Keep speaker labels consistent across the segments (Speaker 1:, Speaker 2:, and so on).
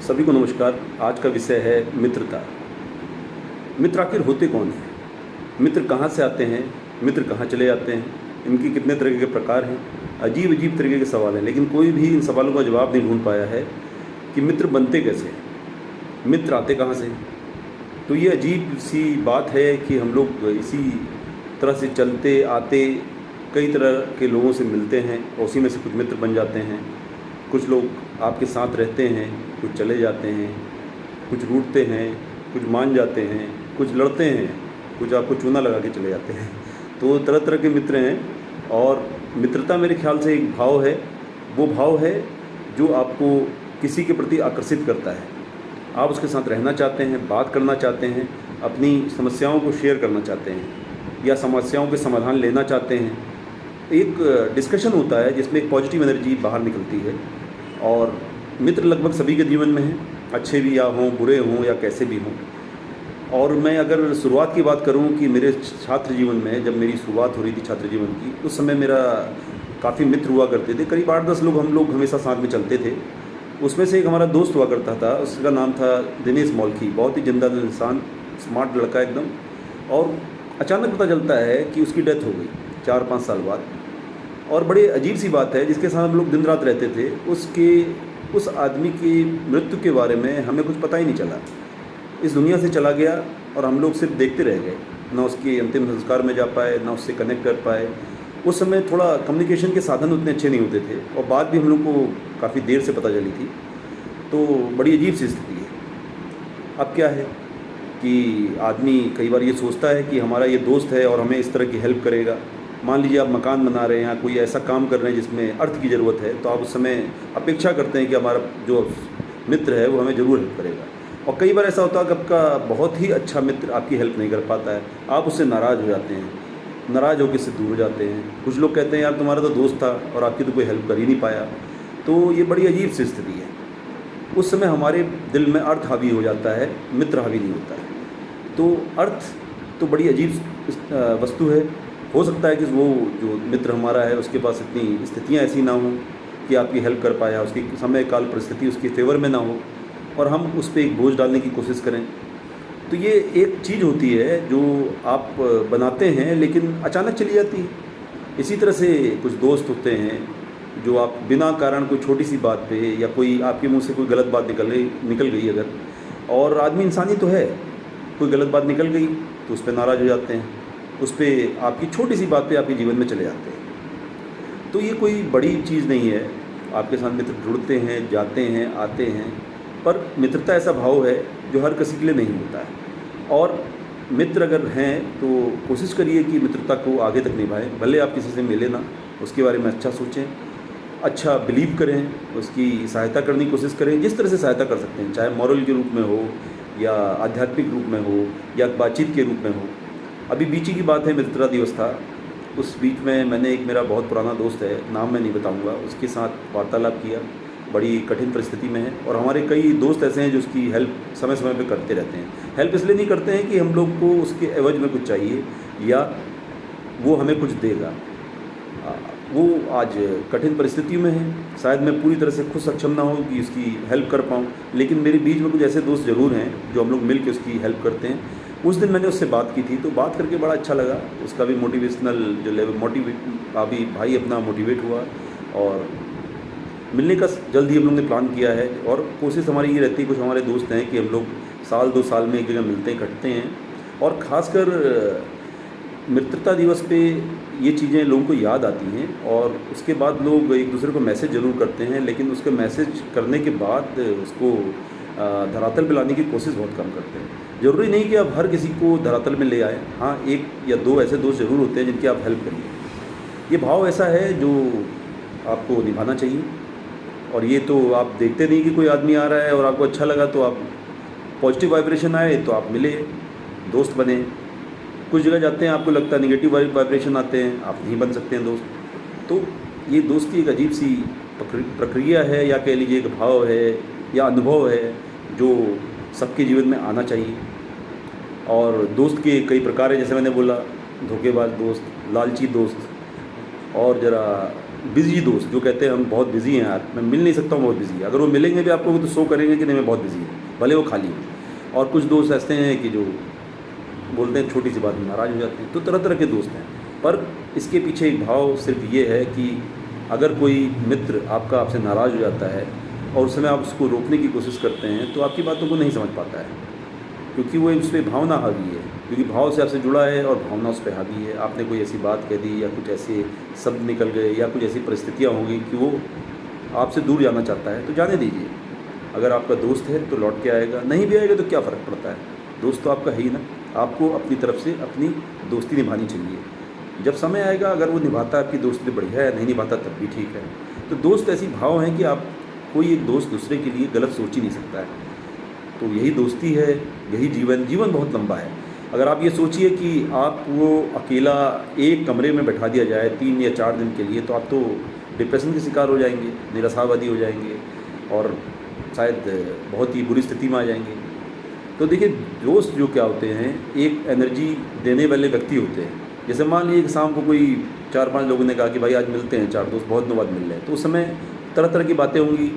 Speaker 1: सभी को नमस्कार। आज का विषय है मित्रता। मित्र आखिर होते कौन हैं? मित्र कहाँ से आते हैं? मित्र कहाँ चले जाते हैं? इनके कितने तरह के प्रकार हैं? अजीब अजीब तरीके के सवाल हैं, लेकिन कोई भी इन सवालों का जवाब नहीं ढूंढ पाया है कि मित्र बनते कैसे हैं, मित्र आते कहाँ से। तो ये अजीब सी बात है कि हम लोग इसी तरह से चलते आते कई तरह के लोगों से मिलते हैं और उसी में से कुछ मित्र बन जाते हैं। कुछ लोग आपके साथ रहते हैं, कुछ चले जाते हैं, कुछ रूठते हैं, कुछ मान जाते हैं, कुछ लड़ते हैं, कुछ आपको चूना लगा के चले जाते हैं। तो तरह तरह के मित्र हैं और मित्रता मेरे ख्याल से एक भाव है, वो भाव है जो आपको किसी के प्रति आकर्षित करता है। आप उसके साथ रहना चाहते हैं, बात करना चाहते हैं, अपनी समस्याओं को शेयर करना चाहते हैं या समस्याओं के समाधान लेना चाहते हैं। एक डिस्कशन होता है जिसमें एक पॉजिटिव एनर्जी बाहर निकलती है और मित्र लगभग सभी के जीवन में हैं, अच्छे भी या हों, बुरे हों या कैसे भी हों। और मैं अगर शुरुआत की बात करूं कि मेरे छात्र जीवन में जब मेरी शुरुआत हो रही थी छात्र जीवन की, उस समय मेरा काफ़ी मित्र हुआ करते थे। करीब 8-10 लोग हम लोग हमेशा साथ में चलते थे। उसमें से एक हमारा दोस्त हुआ करता था, उसका नाम था दिनेश मौलखी। बहुत ही जिंदा दिल इंसान, स्मार्ट लड़का एकदम। और अचानक पता चलता है कि उसकी डेथ हो गई 4-5 साल बाद। और बड़ी अजीब सी बात है, जिसके साथ हम लोग दिन रात रहते थे, उस आदमी की मृत्यु के बारे में हमें कुछ पता ही नहीं चला। इस दुनिया से चला गया और हम लोग सिर्फ देखते रह गए, ना उसके अंतिम संस्कार में जा पाए, ना उससे कनेक्ट कर पाए। उस समय थोड़ा कम्युनिकेशन के साधन उतने अच्छे नहीं होते थे और बात भी हम लोग को काफ़ी देर से पता चली थी। तो बड़ी अजीब सी स्थिति है। अब क्या है कि आदमी कई बार ये सोचता है कि हमारा ये दोस्त है और हमें इस तरह की हेल्प करेगा। मान लीजिए आप मकान बना रहे हैं या कोई ऐसा काम कर रहे हैं जिसमें अर्थ की ज़रूरत है, तो आप उस समय अपेक्षा करते हैं कि हमारा जो मित्र है वो हमें ज़रूर हेल्प करेगा। और कई बार ऐसा होता है कि आपका बहुत ही अच्छा मित्र आपकी हेल्प नहीं कर पाता है, आप उससे नाराज़ हो जाते हैं, नाराज़ होकर से दूर हो जाते हैं। कुछ लोग कहते हैं यार तुम्हारा तो दोस्त था और आपकी तो कोई हेल्प कर ही नहीं पाया। तो ये बड़ी अजीब सी स्थिति है। उस समय हमारे दिल में अर्थ हावी हो जाता है, मित्र हावी नहीं होता है। तो अर्थ तो बड़ी अजीब वस्तु है। हो सकता है कि वो जो मित्र हमारा है उसके पास इतनी स्थितियाँ ऐसी ना हों कि आपकी हेल्प कर पाया, उसकी समय काल परिस्थिति उसके फेवर में ना हो और हम उस पर एक बोझ डालने की कोशिश करें। तो ये एक चीज़ होती है जो आप बनाते हैं लेकिन अचानक चली जाती है। इसी तरह से कुछ दोस्त होते हैं जो आप बिना कारण कोई छोटी सी बात पे या कोई आपके मुंह से कोई गलत बात निकल गई अगर, और आदमी इंसानी तो है, कोई गलत बात निकल गई तो उस पर नाराज़ हो जाते हैं, उस पर आपकी छोटी सी बात पे आपके जीवन में चले जाते हैं। तो ये कोई बड़ी चीज़ नहीं है। आपके साथ मित्र जुड़ते हैं, जाते हैं, आते हैं, पर मित्रता ऐसा भाव है जो हर किसी के लिए नहीं होता है। और मित्र अगर हैं तो कोशिश करिए कि मित्रता को आगे तक निभाएं। भले आप किसी से मिले ना, उसके बारे में अच्छा सोचें, अच्छा बिलीव करें, उसकी सहायता करने की कोशिश करें जिस तरह से सहायता कर सकते हैं, चाहे मॉरल के रूप में हो या आध्यात्मिक रूप में हो या बातचीत के रूप में हो। अभी बीच की बात है, मित्रता दिवस था, उस बीच में मैंने एक मेरा बहुत पुराना दोस्त है, नाम मैं नहीं बताऊंगा, उसके साथ वार्तालाप किया। बड़ी कठिन परिस्थिति में है और हमारे कई दोस्त ऐसे हैं जो उसकी हेल्प समय समय पे करते रहते हैं। हेल्प इसलिए नहीं करते हैं कि हम लोग को उसके एवज में कुछ चाहिए या वो हमें कुछ देगा। वो आज कठिन परिस्थितियों में है, शायद मैं पूरी तरह से खुद सक्षम ना हो कि उसकी हेल्प कर पाऊँ, लेकिन मेरे बीच में कुछ ऐसे दोस्त ज़रूर हैं जो हम लोग मिल के उसकी हेल्प करते हैं। उस दिन मैंने उससे बात की थी तो बात करके बड़ा अच्छा लगा। उसका भी मोटिवेशनल जो लेवल अभी भाई अपना मोटिवेट हुआ और मिलने का जल्द ही हम लोग ने प्लान किया है। और कोशिश हमारी ये रहती है, कुछ हमारे दोस्त हैं कि हम लोग साल 2 साल में एक जगह मिलते इकट्ठे हैं। और ख़ासकर मित्रता दिवस पे ये चीज़ें लोगों को याद आती हैं और उसके बाद लोग एक दूसरे को मैसेज ज़रूर करते हैं, लेकिन उसका मैसेज करने के बाद उसको धरातल पे लाने की कोशिश बहुत कम करते हैं। ज़रूरी नहीं कि आप हर किसी को धरातल में ले आएँ, हाँ 1 या 2 ऐसे दोस्त ज़रूर होते हैं जिनकी आप हेल्प करिए। ये भाव ऐसा है जो आपको निभाना चाहिए। और ये तो आप देखते नहीं कि कोई आदमी आ रहा है और आपको अच्छा लगा तो आप पॉजिटिव वाइब्रेशन आए तो आप मिले, दोस्त बने। कुछ जगह जाते हैं आपको लगता है निगेटिव वाइब्रेशन आते हैं, आप नहीं बन सकते हैं दोस्त। तो ये दोस्त की एक अजीब सी प्रक्रिया है या कह लीजिए एक भाव है या अनुभव है जो सबके जीवन में आना चाहिए। और दोस्त के कई प्रकार हैं, जैसे मैंने बोला, धोखेबाज दोस्त, लालची दोस्त और ज़रा बिज़ी दोस्त जो कहते हैं हम बहुत बिज़ी हैं यार, मैं मिल नहीं सकता हूँ, बहुत बिज़ी है। अगर वो मिलेंगे भी आपको तो शो करेंगे कि नहीं मैं बहुत बिज़ी है, भले वो खाली हो। और कुछ दोस्त ऐसे हैं कि जो बोलते हैं छोटी सी बात में नाराज़ हो जाते हैं। तो तरह तरह के दोस्त हैं, पर इसके पीछे एक भाव सिर्फ ये है कि अगर कोई मित्र आपका आपसे नाराज़ हो जाता है और उस समय आप उसको रोकने की कोशिश करते हैं तो आपकी बातों को नहीं समझ पाता है, क्योंकि वो उस पर भावना हावी है, क्योंकि भाव से आपसे जुड़ा है और भावना उस पर हावी है। आपने कोई ऐसी बात कह दी या कुछ ऐसे शब्द निकल गए या कुछ ऐसी परिस्थितियाँ होंगी कि वो आपसे दूर जाना चाहता है, तो जाने दीजिए। अगर आपका दोस्त है तो लौट के आएगा, नहीं भी आएगा तो क्या फ़र्क पड़ता है, दोस्त तो आपका है ही ना। आपको अपनी तरफ से अपनी दोस्ती निभानी चाहिए। जब समय आएगा अगर वो निभाता है आपकी दोस्ती तो बढ़िया है, नहीं निभाता तब भी ठीक है। तो दोस्त ऐसी भाव हैं कि आप कोई एक दोस्त दूसरे के लिए गलत सोच ही नहीं सकता है। तो यही दोस्ती है, यही जीवन। जीवन बहुत लंबा है। अगर आप ये सोचिए कि आपको अकेला एक कमरे में बैठा दिया जाए 3 या 4 दिन के लिए, तो आप तो डिप्रेशन के शिकार हो जाएंगे, निराशावादी हो जाएंगे और शायद बहुत ही बुरी स्थिति में आ जाएंगे। तो देखिए, दोस्त जो क्या होते हैं, एक एनर्जी देने वाले व्यक्ति होते हैं। जैसे मान लीजिए कि शाम को कोई 4-5 लोगों ने कहा कि भाई आज मिलते हैं, 4 दोस्त बहुत दिनों बाद मिल रहे हैं, तो उस समय तरह तरह की बातें होंगी,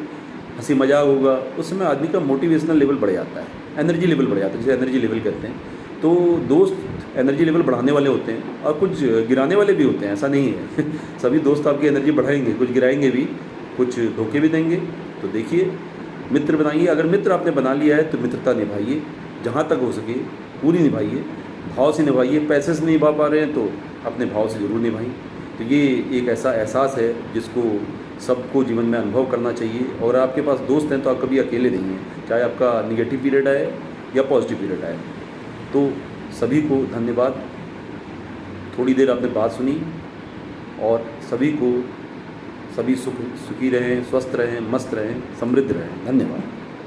Speaker 1: हंसी मजाक होगा। उस समय आदमी का मोटिवेशनल लेवल बढ़ जाता है, एनर्जी लेवल बढ़ जाता है, जिसे एनर्जी लेवल कहते हैं। तो दोस्त एनर्जी लेवल बढ़ाने वाले होते हैं और कुछ गिराने वाले भी होते हैं, ऐसा नहीं है सभी दोस्त आपकी एनर्जी बढ़ाएंगे, कुछ गिराएंगे भी, कुछ धोखे भी देंगे। तो देखिए, मित्र बनाइए। अगर मित्र आपने बना लिया है तो मित्रता निभाइए, जहाँ तक हो सके पूरी निभाइए, भाव से निभाइए। पैसे से नहीं निभा पा रहे हैं तो अपने भाव से ज़रूर निभाइए। तो ये एक ऐसा एहसास है जिसको सबको जीवन में अनुभव करना चाहिए। और आपके पास दोस्त हैं तो आप कभी अकेले नहीं हैं, चाहे आपका निगेटिव पीरियड आए या पॉजिटिव पीरियड आए। तो सभी को धन्यवाद, थोड़ी देर आपने बात सुनी, और सभी सुखी रहें, स्वस्थ रहें, मस्त रहें, समृद्ध रहें। धन्यवाद।